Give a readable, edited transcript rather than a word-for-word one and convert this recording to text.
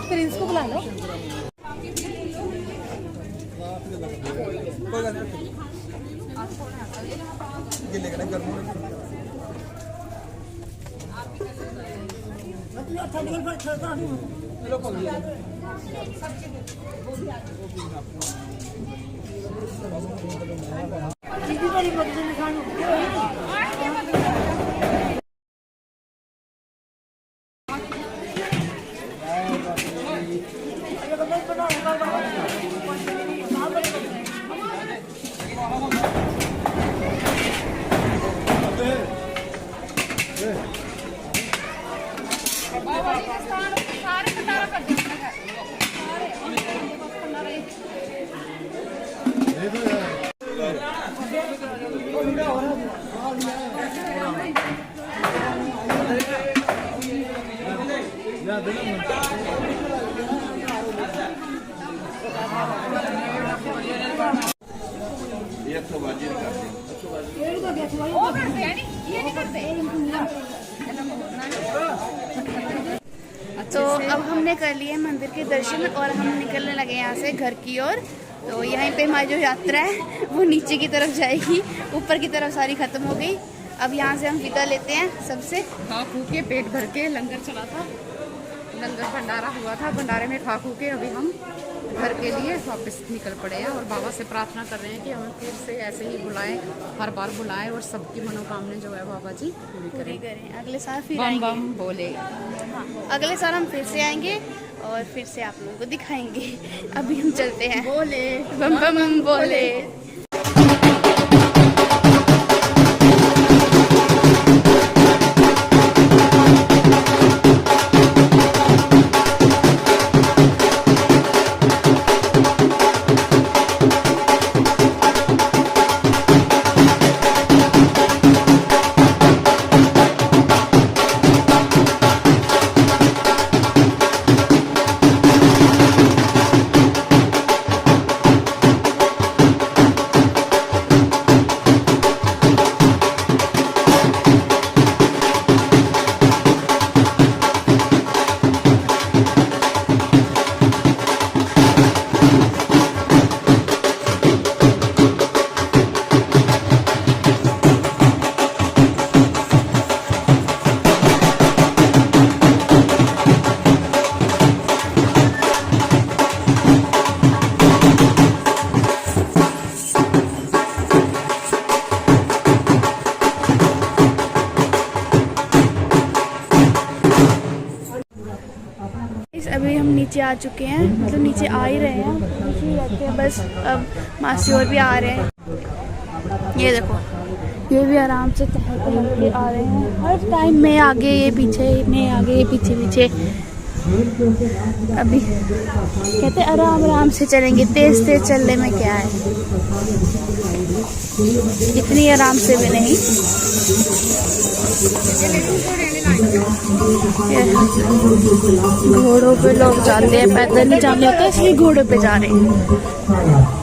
फिर इसको बुला लो। तो अब हमने कर लिए मंदिर के दर्शन और हम निकलने लगे यहाँ से घर की ओर। तो यहीं पे हमारी जो यात्रा है वो नीचे की तरफ जाएगी, ऊपर की तरफ सारी खत्म हो गई। अब यहाँ से हम विदा लेते हैं सबसे। खा खू के पेट भर के लंगर चला था, लंगर भंडारा हुआ था, भंडारे में खा खू के अभी हम घर के लिए वापस निकल पड़े हैं और बाबा से प्रार्थना कर रहे हैं कि हमें फिर से ऐसे ही बुलाएं, हर बार बुलाएं और सबकी मनोकामना जो है बाबा जी पूरी करें। अगले साल फिर बम बम बोले। हाँ, अगले साल हम फिर से आएंगे और फिर से आप लोगों को दिखाएंगे। अभी हम चलते हैं। बोले बम बम बोले। अभी हम नीचे आ चुके हैं, मतलब नीचे आ ही रहे हैं, नीचे ही रहते हैं बस। अब मासी और भी आ रहे हैं, ये देखो ये भी आराम से टहल के आ रहे हैं। हर टाइम मैं आगे ये पीछे, मैं आगे ये पीछे पीछे। अभी कहते आराम आराम से चलेंगे, तेज तेज चलने में क्या है, इतनी आराम से भी नहीं। घोड़ों पे लोग जाते हैं, पैदल नहीं जाने होते इसलिए घोड़ों पे जा रहे हैं।